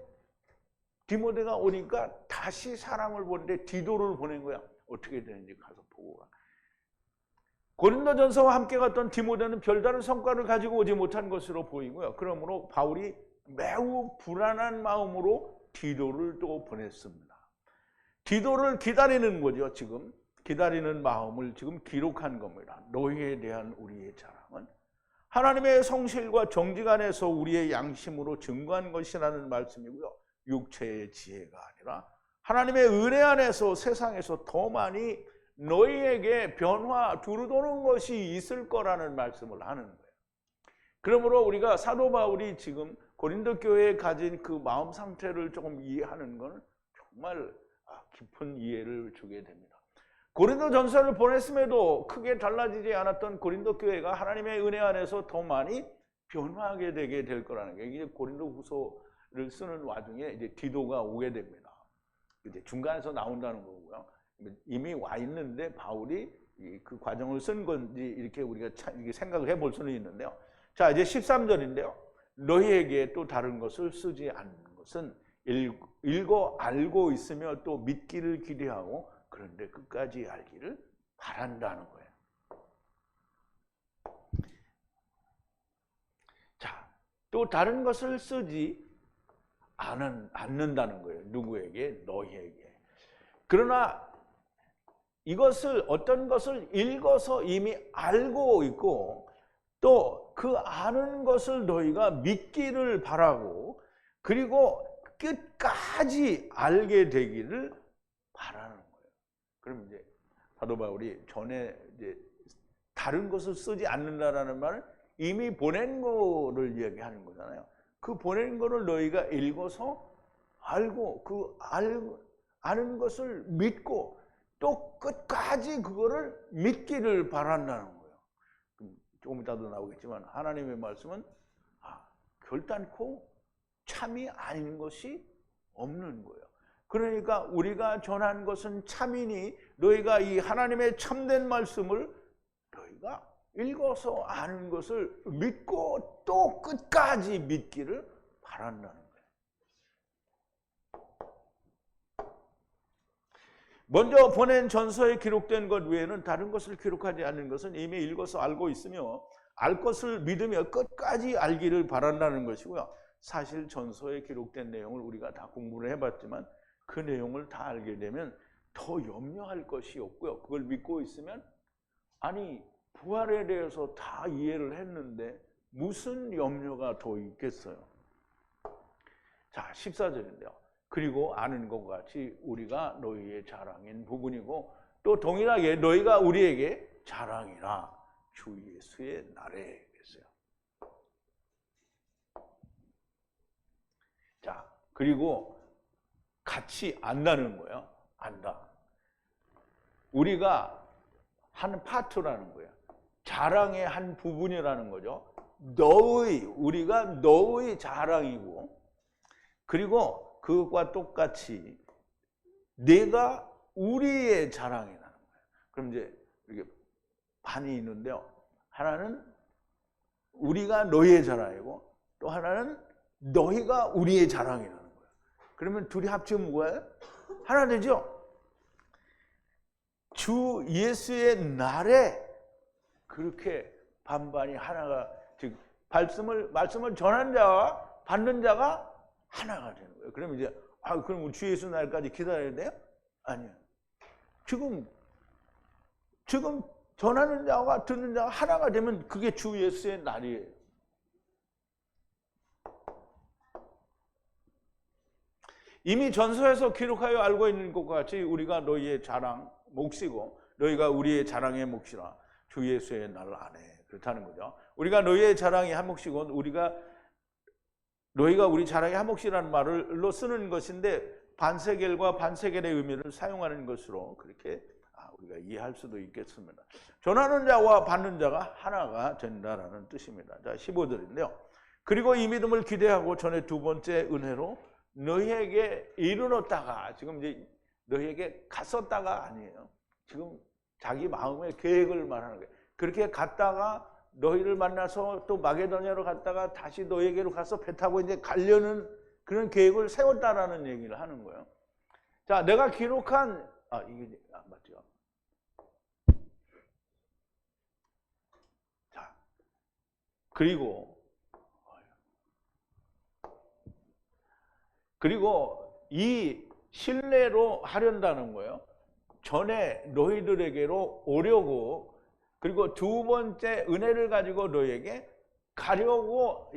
디모데가 오니까 다시 사람을 보는데 디도를 보낸 거야. 어떻게 되는지 가서 보고 가. 고린도전서와 함께 갔던 디모데는 별다른 성과를 가지고 오지 못한 것으로 보이고요. 그러므로 바울이 매우 불안한 마음으로 디도를 또 보냈습니다. 디도를 기다리는 거죠. 지금 기다리는 마음을 지금 기록한 겁니다. 너희에 대한 우리의 자랑은 하나님의 성실과 정직 안에서 우리의 양심으로 증거한 것이라는 말씀이고요. 육체의 지혜가 아니라 하나님의 은혜 안에서 세상에서 더 많이 너희에게 변화 두루도는 것이 있을 거라는 말씀을 하는 거예요. 그러므로 우리가 사도 바울이 지금 고린도 교회에 가진 그 마음 상태를 조금 이해하는 것은 정말 깊은 이해를 주게 됩니다. 고린도 전서를 보냈음에도 크게 달라지지 않았던 고린도 교회가 하나님의 은혜 안에서 더 많이 변화하게 되게 될 거라는 게 이제 고린도 후서를 쓰는 와중에 이제 디도가 오게 됩니다. 이제 중간에서 나온다는 거고요. 이미 와 있는데 바울이 그 과정을 쓴 건지 이렇게 우리가 생각을 해볼 수는 있는데요. 자, 이제 13절인데요. 너희에게 또 다른 것을 쓰지 않는 것은 읽어 알고 있으며 또 믿기를 기대하고 그런데 끝까지 알기를 바란다는 거예요. 자, 또 다른 것을 쓰지 않는다는 거예요. 누구에게? 너희에게. 그러나 이것을 어떤 것을 읽어서 이미 알고 있고 또 그 아는 것을 너희가 믿기를 바라고 그리고 끝까지 알게 되기를 바라는 거예요. 그럼 이제 사도 바울이 전에 이제 다른 것을 쓰지 않는다라는 말은 이미 보낸 거를 이야기하는 거잖아요. 그 보낸 거를 너희가 읽어서 알고 아는 것을 믿고 또 끝까지 그거를 믿기를 바란다는 거예요. 조금 이따도 나오겠지만 하나님의 말씀은 결단코 참이 아닌 것이 없는 거예요. 그러니까 우리가 전한 것은 참이니 너희가 이 하나님의 참된 말씀을 너희가 읽어서 아는 것을 믿고 또 끝까지 믿기를 바란다는 거예요. 먼저 보낸 전서에 기록된 것 외에는 다른 것을 기록하지 않는 것은 이미 읽어서 알고 있으며 알 것을 믿으며 끝까지 알기를 바란다는 것이고요. 사실 전서에 기록된 내용을 우리가 다 공부를 해봤지만 그 내용을 다 알게 되면 더 염려할 것이 없고요. 그걸 믿고 있으면 아니 부활에 대해서 다 이해를 했는데 무슨 염려가 더 있겠어요. 자, 14절인데요. 그리고 아는 것과 같이 우리가 너희의 자랑인 부분이고 또 동일하게 너희가 우리에게 자랑이라 주 예수의 날에 했어요. 자, 그리고 같이 안다는 거예요. 안다. 우리가 한 파트라는 거예요. 자랑의 한 부분이라는 거죠. 우리가 너의 자랑이고 그리고 그것과 똑같이 내가 우리의 자랑이라는 거예요. 그럼 이제 이렇게 반이 있는데요. 하나는 우리가 너희의 자랑이고 또 하나는 너희가 우리의 자랑이라는 거예요. 그러면 둘이 합치면 뭐예요? 하나 되죠? 주 예수의 날에 그렇게 반반이 하나가, 즉 말씀을 전하는 자와 받는 자가 하나가 되는 거예요. 그럼 이제 그럼 주 예수 날까지 기다려야 돼요? 아니요. 지금 전하는 자와 듣는 자가 하나가 되면 그게 주 예수의 날이에요. 이미 전서에서 기록하여 알고 있는 것과 같이 우리가 너희의 자랑 몫이고 너희가 우리의 자랑의 몫이라 주 예수의 날 안에 그렇다는 거죠. 우리가 너희의 자랑이 한 몫이고 너희가 우리 자랑의 한 몫이라는 말로 쓰는 것인데 반세겔과 반세겔의 의미를 사용하는 것으로 그렇게 우리가 이해할 수도 있겠습니다. 전하는 자와 받는 자가 하나가 된다라는 뜻입니다. 자, 15절인데요. 그리고 이 믿음을 기대하고 전에 두 번째 은혜로 너희에게 이르렀다가, 지금 이제 너희에게 갔었다가 아니에요. 지금 자기 마음의 계획을 말하는 거예요. 그렇게 갔다가 너희를 만나서 또 마게도냐로 갔다가 다시 너희에게로 가서 배 타고 이제 가려는 그런 계획을 세웠다라는 얘기를 하는 거예요. 자, 내가 기록한 이게 맞죠? 자, 그리고 이 신뢰로 하련다는 거예요. 전에 너희들에게로 오려고, 그리고 두 번째 은혜를 가지고 너희에게 가려고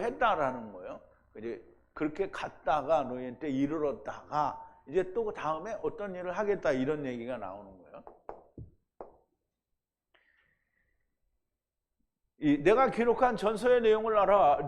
했다라는 거예요. 이제 그렇게 갔다가 너희한테 이르렀다가 이제 또 다음에 어떤 일을 하겠다 이런 얘기가 나오는 거예요. 내가 기록한 전서의 내용을 알아.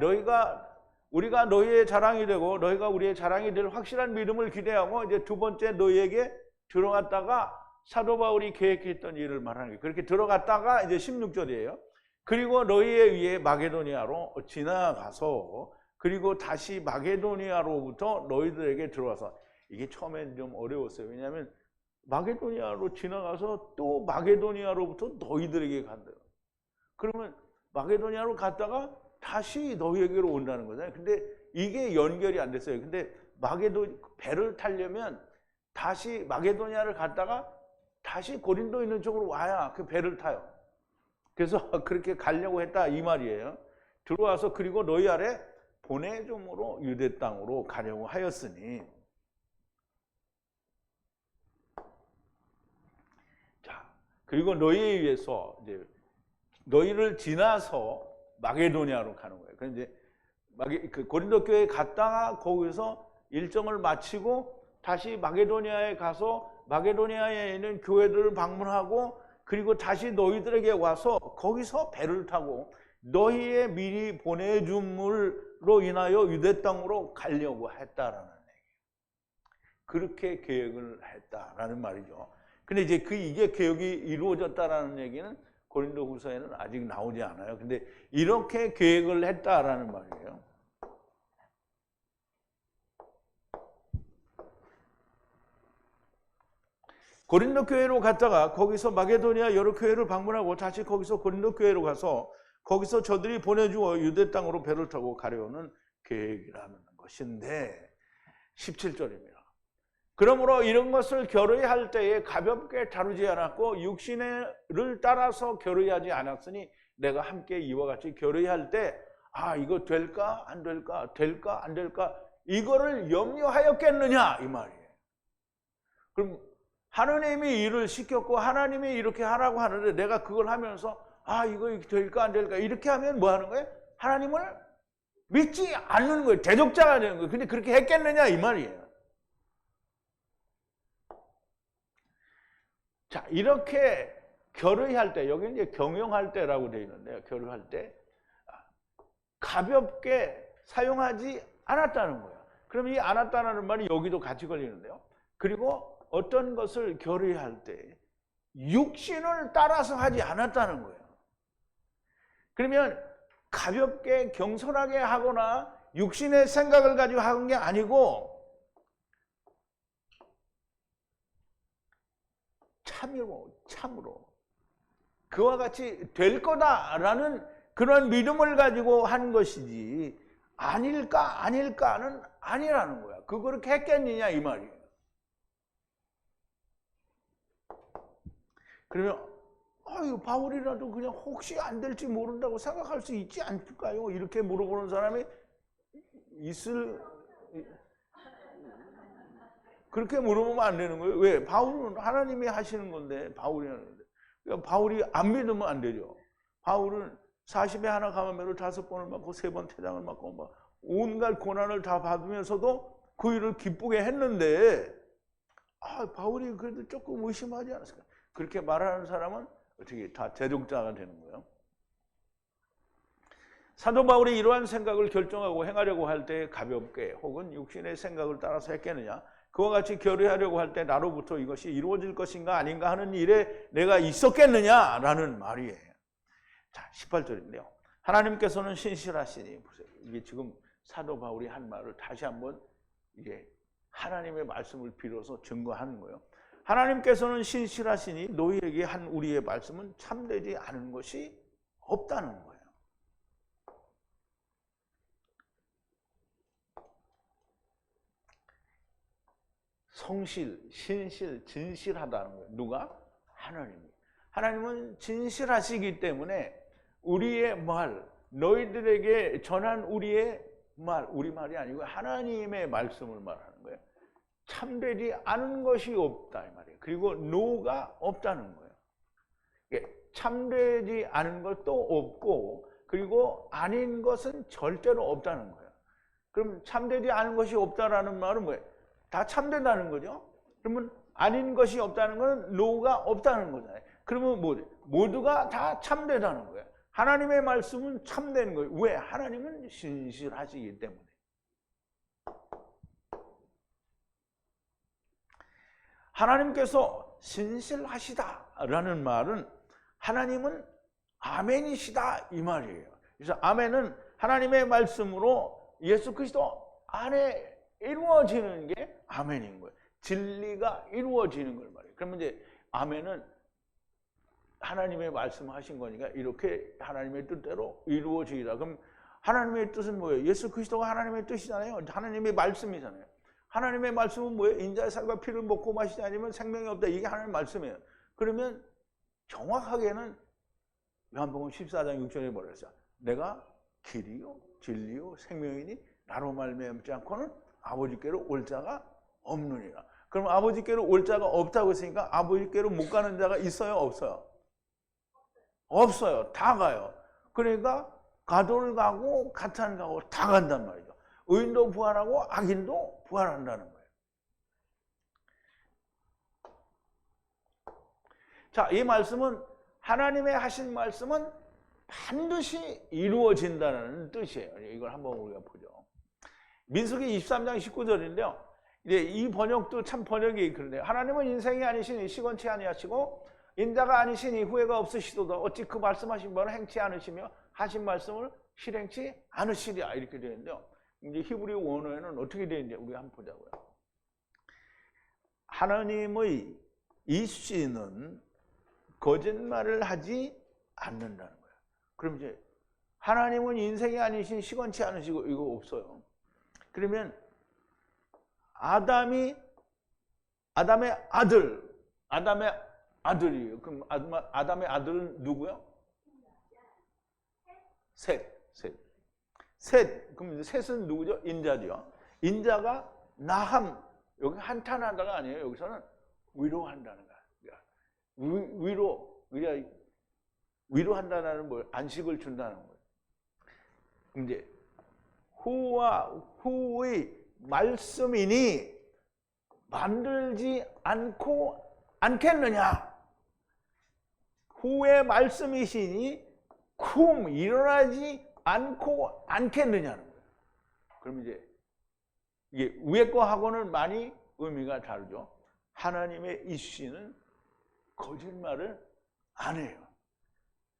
우리가 너희의 자랑이 되고 너희가 우리의 자랑이 될 확실한 믿음을 기대하고 이제 두 번째 너희에게 들어갔다가 사도 바울이 계획했던 일을 말하는 거예요. 그렇게 들어갔다가 이제 16절이에요. 그리고 너희에 의해 마게도니아로 지나가서 그리고 다시 마게도니아로부터 너희들에게 들어와서, 이게 처음엔 좀 어려웠어요. 왜냐하면 마게도니아로 지나가서 또 마게도니아로부터 너희들에게 간대요. 그러면 마게도니아로 갔다가 다시 너희에게로 온다는 거잖아요. 근데 이게 연결이 안 됐어요. 근데 배를 타려면 다시 마게도니아를 갔다가 다시 고린도 있는 쪽으로 와야 그 배를 타요. 그래서 그렇게 가려고 했다 이 말이에요. 들어와서 그리고 너희 아래 보내줌으로 유대 땅으로 가려고 하였으니, 자, 그리고 너희에 의해서 이제 너희를 지나서 마게도니아로 가는 거예요. 그래서 이제 그 고린도 교회에 갔다가 거기서 일정을 마치고 다시 마게도니아에 가서 마게도니아에 있는 교회들을 방문하고 그리고 다시 너희들에게 와서 거기서 배를 타고 너희의 미리 보내줌으로 인하여 유대 땅으로 가려고 했다라는 얘기예요. 그렇게 계획을 했다라는 말이죠. 근데 이제 이게 계획이 이루어졌다라는 얘기는 고린도후서에는 아직 나오지 않아요. 근데 이렇게 계획을 했다라는 말이에요. 고린도 교회로 갔다가 거기서 마게도니아 여러 교회를 방문하고 다시 거기서 고린도 교회로 가서 거기서 저들이 보내주어 유대 땅으로 배를 타고 가려는 계획이라는 것인데 17절입니다. 그러므로 이런 것을 결의할 때에 가볍게 다루지 않았고 육신을 따라서 결의하지 않았으니 내가 함께 이와 같이 결의할 때 이거 될까 안 될까 될까 안 될까 이거를 염려하였겠느냐 이 말이에요. 그럼 하나님이 일을 시켰고 하나님이 이렇게 하라고 하는데 내가 그걸 하면서 이거 될까 안 될까 이렇게 하면 뭐 하는 거예요? 하나님을 믿지 않는 거예요. 대적자가 되는 거예요. 근데 그렇게 했겠느냐 이 말이에요. 자, 이렇게 결의할 때, 여기 이제 경영할 때라고 되어 있는데요. 결의할 때 가볍게 사용하지 않았다는 거예요. 그럼 이 않았다는 말이 여기도 같이 걸리는데요. 그리고 어떤 것을 결의할 때 육신을 따라서 하지 않았다는 거예요. 그러면 가볍게 경솔하게 하거나 육신의 생각을 가지고 한 게 아니고 참으로 그와 같이 될 거다라는 그런 믿음을 가지고 한 것이지 아닐까는 아니라는 거야. 그렇게 했겠느냐 이 말이에요. 그러면 아유, 바울이라도 그냥 혹시 안 될지 모른다고 생각할 수 있지 않을까요? 이렇게 물어보는 사람이 그렇게 물어보면 안 되는 거예요. 왜? 바울은 하나님이 하시는 건데, 바울이 하는데. 그러니까 바울이 안 믿으면 안 되죠. 바울은 40에 하나 감염으로 5번을 맞고 3번 태장을 맞고 막 온갖 고난을 다 받으면서도 그 일을 기쁘게 했는데, 바울이 그래도 조금 의심하지 않았을까? 그렇게 말하는 사람은 어떻게 다 대적자가 되는 거예요. 사도 바울이 이러한 생각을 결정하고 행하려고 할 때 가볍게 혹은 육신의 생각을 따라서 했겠느냐? 그와 같이 결의하려고 할 때 나로부터 이것이 이루어질 것인가 아닌가 하는 일에 내가 있었겠느냐라는 말이에요. 자, 18절인데요. 하나님께서는 신실하시니, 보세요. 이게 지금 사도 바울이 한 말을 다시 한번 이게 하나님의 말씀을 빌어서 증거하는 거예요. 하나님께서는 신실하시니 너희에게 한 우리의 말씀은 참되지 않은 것이 없다는 거예요. 성실, 신실, 진실하다는 거예요. 누가? 하나님이. 하나님은 진실하시기 때문에 우리의 말, 너희들에게 전한 우리의 말, 우리 말이 아니고 하나님의 말씀을 말하는 거예요. 참되지 않은 것이 없다 이 말이에요. 그리고 노가 없다는 거예요. 참되지 않은 것도 없고 그리고 아닌 것은 절대로 없다는 거예요. 그럼 참되지 않은 것이 없다라는 말은 뭐예요? 다 참된다는 거죠. 그러면 아닌 것이 없다는 건 노가 없다는 거잖아요. 그러면 모두가 다 참되다는 거예요. 하나님의 말씀은 참된 거예요. 왜? 하나님은 신실하시기 때문에. 하나님께서 신실하시다라는 말은 하나님은 아멘이시다 이 말이에요. 그래서 아멘은 하나님의 말씀으로 예수 그리스도 안에 이루어지는 게 아멘인 거예요. 진리가 이루어지는 걸 말이에요. 그러면 이제 아멘은 하나님의 말씀하신 거니까 이렇게 하나님의 뜻대로 이루어지리라. 그럼 하나님의 뜻은 뭐예요? 예수 그리스도가 하나님의 뜻이잖아요. 하나님의 말씀이잖아요. 하나님의 말씀은 뭐예요? 인자의 살과 피를 먹고 마시지 않으면 생명이 없다. 이게 하나님의 말씀이에요. 그러면 정확하게는 요한복음 14장 6절에 뭐라 했어요? 내가 길이요 진리요 생명이니 나로 말미암지 않고는 아버지께로 올 자가 없느니라. 그럼 아버지께로 올 자가 없다고 했으니까 아버지께로 못 가는 자가 있어요? 없어요? 없어요. 다 가요. 그러니까 가도를 가고 가탄 가고 다 간단 말이죠. 의인도 부활하고 악인도 부활한다는 거예요. 자, 이 말씀은 하나님의 하신 말씀은 반드시 이루어진다는 뜻이에요. 이걸 한번 우리가 보죠. 민수기 23장 19절인데요. 이제 이 번역도 참 번역이 그런데요. 하나님은 인생이 아니시니 시건치 아니하시고 인자가 아니시니 후회가 없으시도다. 어찌 그 말씀하신 바를 행치 않으시며 하신 말씀을 실행치 않으시리라. 이렇게 되어 있는데요. 이제 히브리 원어에는 어떻게 되어 있는지 우리 한번 보자고요. 하나님의 이씨는 거짓말을 하지 않는다는 거예요. 그럼 이제 하나님은 인생이 아니신 시건치 않으시고 이거 없어요. 그러면 아담의 아들이에요. 그럼 아담의 아들은 누구요? 셋. 그럼 셋은 누구죠? 인자죠. 인자가 나함, 여기 한탄하다가 아니에요. 여기서는 위로한다는 거야. 위로한다는 뭘? 안식을 준다는 거예요. 이제 후와 후의 말씀이니 만들지 않겠느냐? 후의 말씀이시니 일어나지 않겠느냐는 거예요. 그럼 이제 이게 위에 거하고는 많이 의미가 다르죠. 하나님의 이씨는 거짓말을 안 해요.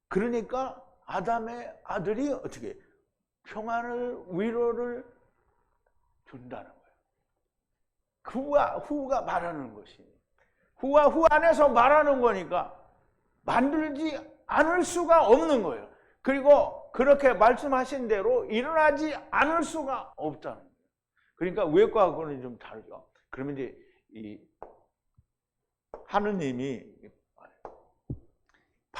그러니까 아담의 아들이 어떻게 평안을 위로를 준다는 거예요. 후가 말하는 것이 후와 후 안에서 말하는 거니까 만들지 않을 수가 없는 거예요. 그리고 그렇게 말씀하신 대로 일어나지 않을 수가 없다는 거예요. 그러니까 위에 거하고는 좀 다르죠. 그러면 이제 이 하느님이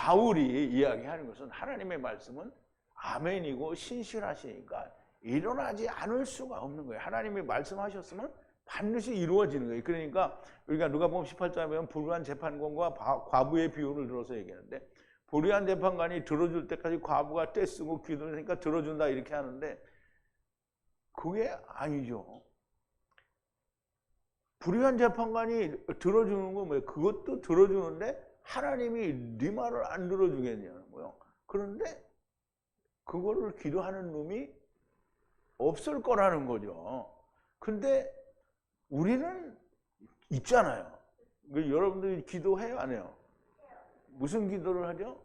바울이 이야기하는 것은 하나님의 말씀은 아멘이고 신실하시니까 일어나지 않을 수가 없는 거예요. 하나님이 말씀하셨으면 반드시 이루어지는 거예요. 그러니까 우리가 누가복음 18장에 보면 불의한 재판관과 과부의 비유를 들어서 얘기하는데, 불의한 재판관이 들어줄 때까지 과부가 떼쓰고 기도하니까 들어준다 이렇게 하는데 그게 아니죠. 불의한 재판관이 들어주는 거 뭐예요? 그것도 들어주는데 하나님이 네 말을 안 들어주겠냐는 거예요. 그런데 그거를 기도하는 놈이 없을 거라는 거죠. 근데 우리는 있잖아요. 여러분들이 기도해요, 안 해요? 무슨 기도를 하죠?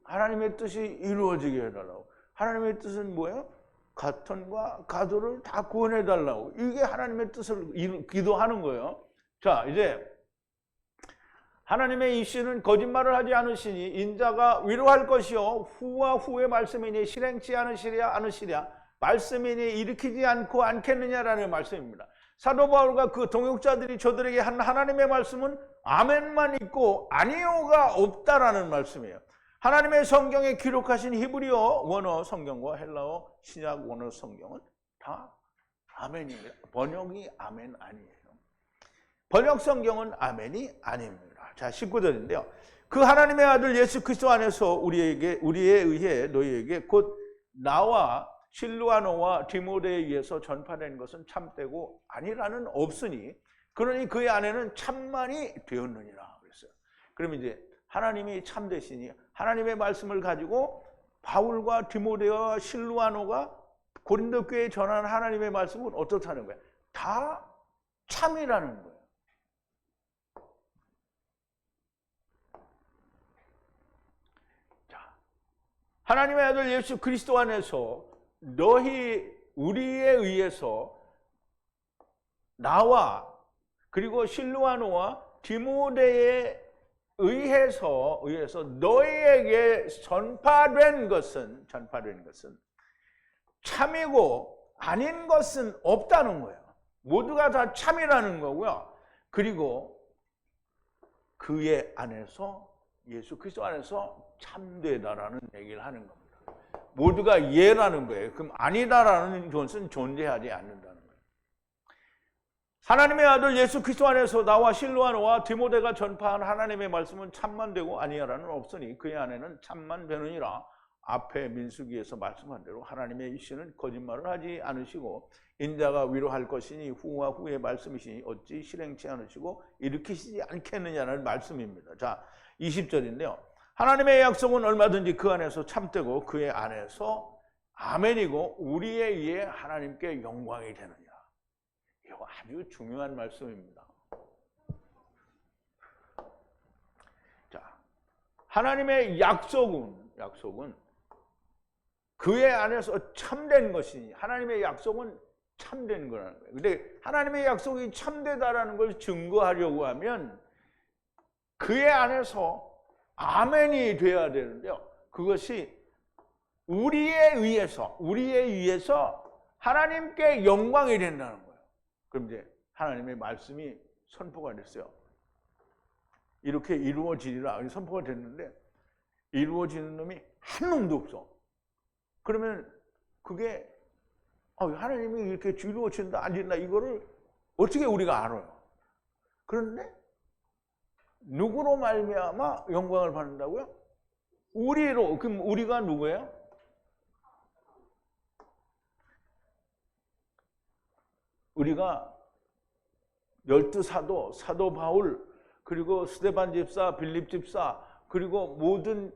하나님의 뜻이 이루어지게 해달라고. 하나님의 뜻은 뭐예요? 가턴과 가도를 다 구원해달라고. 이게 하나님의 뜻을 기도하는 거예요. 자, 이제 하나님의 입시는 거짓말을 하지 않으시니 인자가 위로할 것이요 후와 후의 말씀이니 실행치 않으시랴 말씀이니 일으키지 않고 않겠느냐라는 말씀입니다. 사도 바울과 그 동역자들이 저들에게 한 하나님의 말씀은 아멘만 있고 아니요가 없다라는 말씀이에요. 하나님의 성경에 기록하신 히브리어 원어 성경과 헬라어 신약 원어 성경은 다 아멘입니다. 번역이 아멘 아니에요. 번역 성경은 아멘이 아닙니다. 자, 19절인데요. 그 하나님의 아들 예수 그리스도 안에서 우리에 의해 너희에게 곧 나와 실루아노와 디모데에 의해서 전파된 것은 참되고 아니라는 없으니 그러니 그의 안에는 참만이 되었느니라 그랬어요. 그럼 이제 하나님이 참되시니 하나님의 말씀을 가지고 바울과 디모데와 실루아노가 고린도 교회에 전하는 하나님의 말씀은 어떻다는 거예요? 다 참이라는 거예요. 자, 하나님의 아들 예수 그리스도 안에서 우리에 의해서 나와 그리고 실루아노와 디모데에 의해서 너희에게 전파된 것은 참이고 아닌 것은 없다는 거예요. 모두가 다 참이라는 거고요. 그리고 그의 안에서 예수 그리스도 안에서 참되다라는 얘기를 하는 겁니다. 모두가 예라는 거예요. 그럼 아니다라는 것은 존재하지 않는다는 거예요. 하나님의 아들 예수 그리스도 안에서 나와 실루아노와 디모데가 전파한 하나님의 말씀은 참만 되고 아니야라는 없으니 그의 안에는 참만 되느니라. 앞에 민수기에서 말씀한 대로 하나님의 이시는 거짓말을 하지 않으시고 인자가 위로할 것이니 후와 후의 말씀이시니 어찌 실행치 않으시고 일으키시지 않겠느냐는 말씀입니다. 자, 20절인데요. 하나님의 약속은 얼마든지 그 안에서 참되고 그의 안에서 아멘이고 우리에 의해 하나님께 영광이 되느니라. 이거 아주 중요한 말씀입니다. 자, 하나님의 약속은 그의 안에서 참된 것이니 하나님의 약속은 참된 거라는 거예요. 근데 하나님의 약속이 참되다라는 걸 증거하려고 하면 그의 안에서 아멘이 돼야 되는데요. 그것이 우리에 의해서 하나님께 영광이 된다는 거예요. 그럼 이제 하나님의 말씀이 선포가 됐어요. 이렇게 이루어지리라 선포가 됐는데 이루어지는 놈이 한 놈도 없어. 그러면 그게 하나님이 이렇게 이루어진다 안 된다 이거를 어떻게 우리가 알아요? 그런데 누구로 말미암아 영광을 받는다고요? 우리로. 그럼 우리가 누구예요? 우리가 12사도, 사도 바울, 그리고 스데반 집사, 빌립 집사, 그리고 모든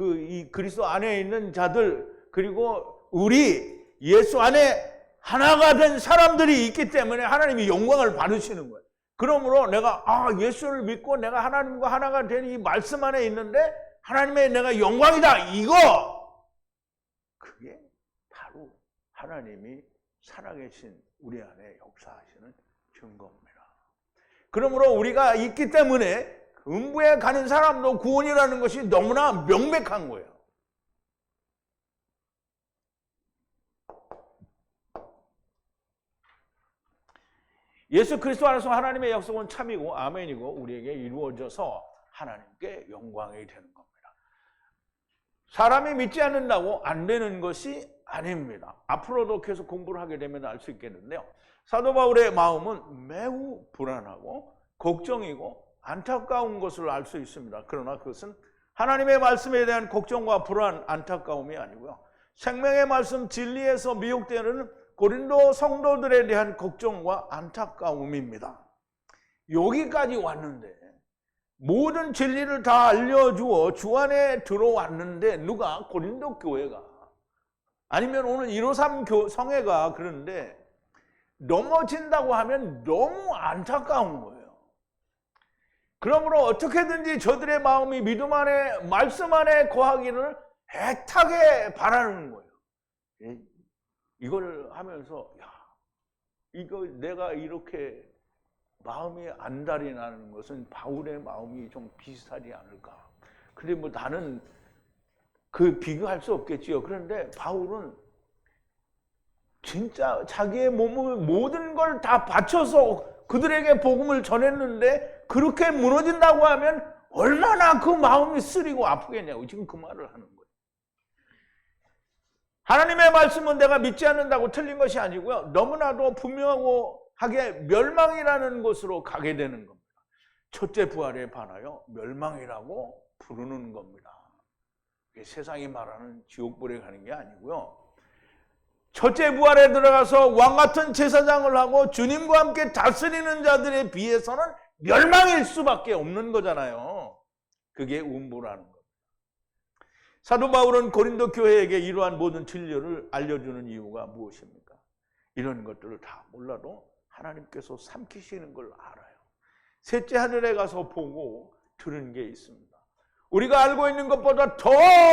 이 그리스도 안에 있는 자들, 그리고 우리 예수 안에 하나가 된 사람들이 있기 때문에 하나님이 영광을 받으시는 거예요. 그러므로 내가 예수를 믿고 내가 하나님과 하나가 된 이 말씀 안에 있는데 하나님의 내가 영광이다. 그게 바로 하나님이 살아계신 우리 안에 역사하시는 증거입니다. 그러므로 우리가 있기 때문에 음부에 가는 사람도 구원이라는 것이 너무나 명백한 거예요. 예수 그리스도 안에서 하나님의 약속은 참이고 아멘이고 우리에게 이루어져서 하나님께 영광이 되는 겁니다. 사람이 믿지 않는다고 안 되는 것이 아닙니다. 앞으로도 계속 공부를 하게 되면 알 수 있겠는데요. 사도 바울의 마음은 매우 불안하고 걱정이고 안타까운 것을 알 수 있습니다. 그러나 그것은 하나님의 말씀에 대한 걱정과 불안, 안타까움이 아니고요. 생명의 말씀 진리에서 미혹되는 고린도 성도들에 대한 걱정과 안타까움입니다. 여기까지 왔는데 모든 진리를 다 알려주어 주 안에 들어왔는데 누가? 고린도 교회가, 아니면 오늘 153 성회가 그러는데 넘어진다고 하면 너무 안타까운 거예요. 그러므로 어떻게든지 저들의 마음이 믿음 안에, 말씀 안에 거하기를 애타게 바라는 거예요. 이걸 하면서 이거 내가 이렇게 마음이 안달이 나는 것은 바울의 마음이 좀 비슷하지 않을까. 근데 뭐 나는 그 비교할 수 없겠지요. 그런데 바울은 진짜 자기의 몸을 모든 걸 다 바쳐서 그들에게 복음을 전했는데 그렇게 무너진다고 하면 얼마나 그 마음이 쓰리고 아프겠냐고 지금 그 말을 하는 거예요. 하나님의 말씀은 내가 믿지 않는다고 틀린 것이 아니고요. 너무나도 분명하게 멸망이라는 곳으로 가게 되는 겁니다. 첫째 부활에 반하여 멸망이라고 부르는 겁니다. 세상이 말하는 지옥불에 가는 게 아니고요. 첫째 부활에 들어가서 왕같은 제사장을 하고 주님과 함께 다스리는 자들에 비해서는 멸망일 수밖에 없는 거잖아요. 그게 운부라는 겁니다. 사도 바울은 고린도 교회에게 이러한 모든 진리를 알려주는 이유가 무엇입니까? 이런 것들을 다 몰라도 하나님께서 삼키시는 걸 알아요. 셋째 하늘에 가서 보고 들은 게 있습니다. 우리가 알고 있는 것보다 더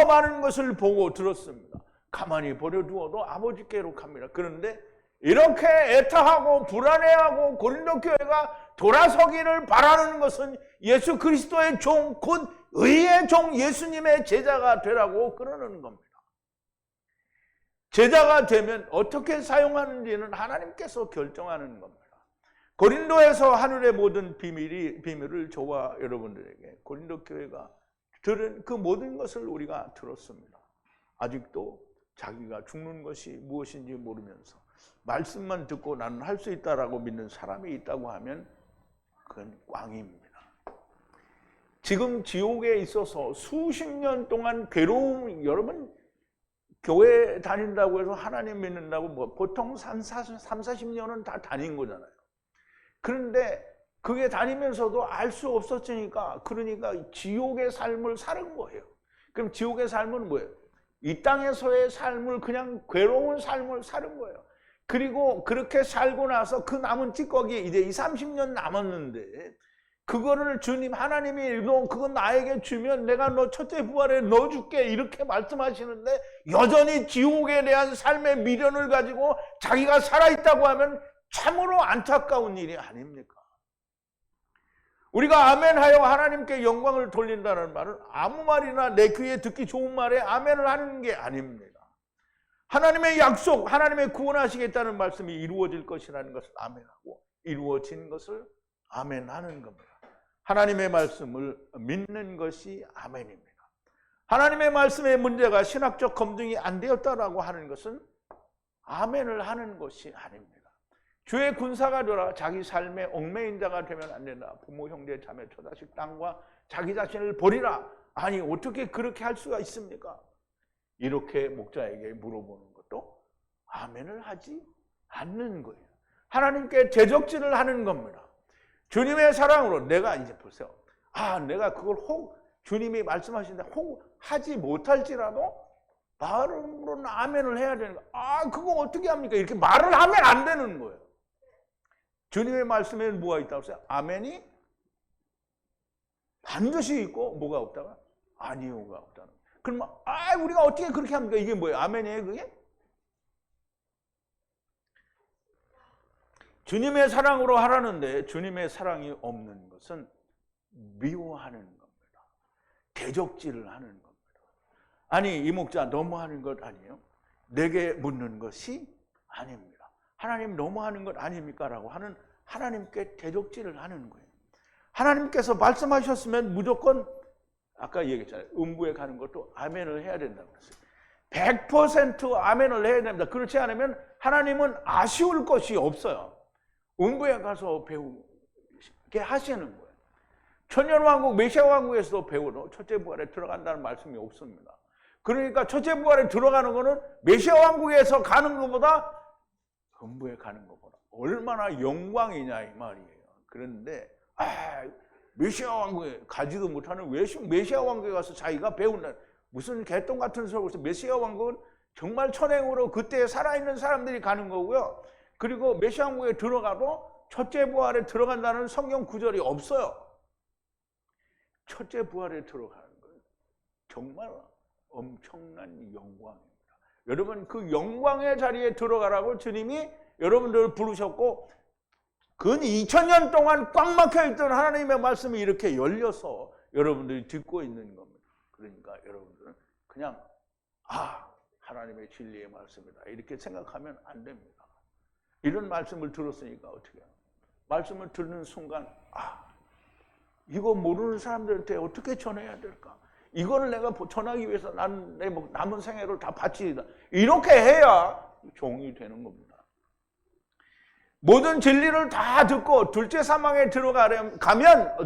많은 것을 보고 들었습니다. 가만히 버려두어도 아버지께로 갑니다. 그런데 이렇게 애타하고 불안해하고 고린도 교회가 돌아서기를 바라는 것은 예수 그리스도의 종, 곧 의의 종 예수님의 제자가 되라고 그러는 겁니다. 제자가 되면 어떻게 사용하는지는 하나님께서 결정하는 겁니다. 고린도에서 하늘의 모든 비밀을 저와 여러분들에게 고린도 교회가 들은 그 모든 것을 우리가 들었습니다. 아직도 자기가 죽는 것이 무엇인지 모르면서 말씀만 듣고 나는 할 수 있다라고 믿는 사람이 있다고 하면 그건 꽝입니다. 지금 지옥에 있어서 수십 년 동안 괴로움, 여러분 교회 다닌다고 해서 하나님 믿는다고 뭐 보통 30-40년은 다 다닌 거잖아요. 그런데 그게 다니면서도 알 수 없었으니까 그러니까 지옥의 삶을 사는 거예요. 그럼 지옥의 삶은 뭐예요? 이 땅에서의 삶을 그냥 괴로운 삶을 사는 거예요. 그리고 그렇게 살고 나서 그 남은 찌꺼기 이제 20-30년 남았는데 그거를 주님 하나님이 너 그거 나에게 주면 내가 너 첫째 부활에 넣어줄게 이렇게 말씀하시는데 여전히 지옥에 대한 삶의 미련을 가지고 자기가 살아있다고 하면 참으로 안타까운 일이 아닙니까? 우리가 아멘하여 하나님께 영광을 돌린다는 말은 아무 말이나 내 귀에 듣기 좋은 말에 아멘을 하는 게 아닙니다. 하나님의 약속, 하나님의 구원하시겠다는 말씀이 이루어질 것이라는 것을 아멘하고 이루어진 것을 아멘하는 겁니다. 하나님의 말씀을 믿는 것이 아멘입니다. 하나님의 말씀의 문제가 신학적 검증이 안 되었다라고 하는 것은 아멘을 하는 것이 아닙니다. 주의 군사가 되라. 자기 삶의 얽매인 자가 되면 안 된다. 부모, 형제, 자매, 처자식, 땅과 자기 자신을 버리라. 아니 어떻게 그렇게 할 수가 있습니까? 이렇게 목자에게 물어보는 것도 아멘을 하지 않는 거예요. 하나님께 대적질을 하는 겁니다. 주님의 사랑으로 내가 이제 보세요. 내가 그걸 혹 주님이 말씀하시는데 혹 하지 못할지라도 말음으로는 아멘을 해야 되는 거예요. 그거 어떻게 합니까? 이렇게 말을 하면 안 되는 거예요. 주님의 말씀에는 뭐가 있다고 했어요? 아멘이 반드시 있고 뭐가 없다가 아니오가 없다는 거예요. 그러면 우리가 어떻게 그렇게 합니까? 이게 뭐예요? 아멘이에요 그게? 주님의 사랑으로 하라는데 주님의 사랑이 없는 것은 미워하는 겁니다. 대적질을 하는 겁니다. 아니 이 목자 너무하는 것 아니에요? 내게 묻는 것이 아닙니다. 하나님 너무하는 것 아닙니까? 라고 하는 하나님께 대적질을 하는 거예요. 하나님께서 말씀하셨으면 무조건 아까 얘기했잖아요. 음부에 가는 것도 아멘을 해야 된다고 그랬어요. 100% 아멘을 해야 됩니다. 그렇지 않으면 하나님은 아쉬울 것이 없어요. 음부에 가서 배우게 하시는 거예요. 천년왕국, 메시아왕국에서도 배우는 첫째 부활에 들어간다는 말씀이 없습니다. 그러니까 첫째 부활에 들어가는 거는 메시아왕국에서 가는 것보다 음부에 가는 것보다 얼마나 영광이냐 이 말이에요. 그런데 메시아왕국에 가지도 못하는 메시아왕국에 가서 자기가 배운다. 무슨 개똥 같은 소리를 해서 메시아왕국은 정말 천행으로 그때 살아있는 사람들이 가는 거고요. 그리고 메시아왕국에 들어가도 첫째 부활에 들어간다는 성경 구절이 없어요. 첫째 부활에 들어가는 건 정말 엄청난 영광입니다. 여러분 그 영광의 자리에 들어가라고 주님이 여러분들을 부르셨고 근 2000년 동안 꽉 막혀있던 하나님의 말씀이 이렇게 열려서 여러분들이 듣고 있는 겁니다. 그러니까 여러분들은 그냥 하나님의 진리의 말씀이다 이렇게 생각하면 안 됩니다. 이런 말씀을 들었으니까 어떻게 해요? 말씀을 듣는 순간 이거 모르는 사람들한테 어떻게 전해야 될까? 이거를 내가 전하기 위해서 내 남은 생애를 다 바치리다. 이렇게 해야 종이 되는 겁니다. 모든 진리를 다 듣고 둘째 사망에 가면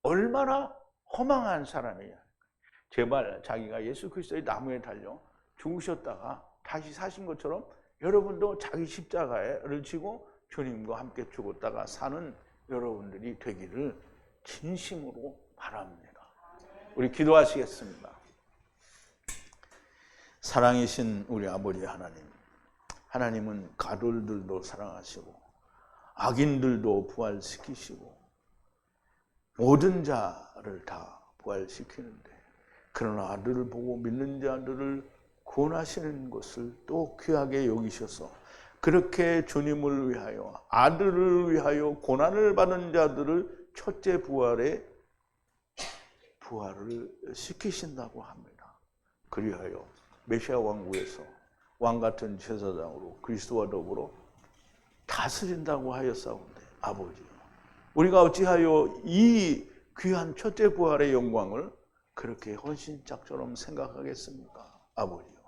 얼마나 허망한 사람이야. 제발 자기가 예수 그리스도의 나무에 달려 죽으셨다가 다시 사신 것처럼 여러분도 자기 십자가를 지고 주님과 함께 죽었다가 사는 여러분들이 되기를 진심으로 바랍니다. 우리 기도하시겠습니다. 사랑이신 우리 아버지 하나님, 하나님은 가돌들도 사랑하시고 악인들도 부활시키시고 모든 자를 다 부활시키는데 그러나 아들을 보고 믿는 자들을 구원하시는 것을 또 귀하게 여기셔서 그렇게 주님을 위하여 아들을 위하여 고난을 받은 자들을 첫째 부활에 부활을 시키신다고 합니다. 그리하여 메시아 왕국에서 왕같은 제사장으로 그리스도와 더불어 다스린다고 하였사온데 아버지 우리가 어찌하여 이 귀한 첫째 부활의 영광을 그렇게 헌신짝처럼 생각하겠습니까? 아버지요,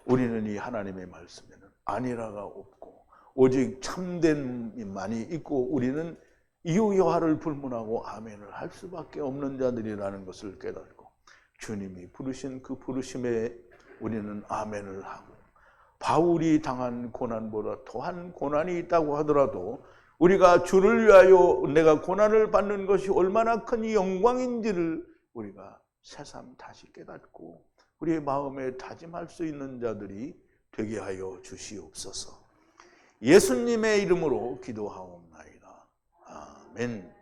우리는 이 하나님의 말씀에는 아니라가 없고 오직 참된만이 있고 우리는 이유여하를 불문하고 아멘을 할 수밖에 없는 자들이라는 것을 깨닫고 주님이 부르신 그 부르심에 우리는 아멘을 하고 바울이 당한 고난보다 더한 고난이 있다고 하더라도 우리가 주를 위하여 내가 고난을 받는 것이 얼마나 큰 영광인지를 우리가 새삼 다시 깨닫고 우리의 마음에 다짐할 수 있는 자들이 되게 하여 주시옵소서. 예수님의 이름으로 기도하옵나이다. 아멘.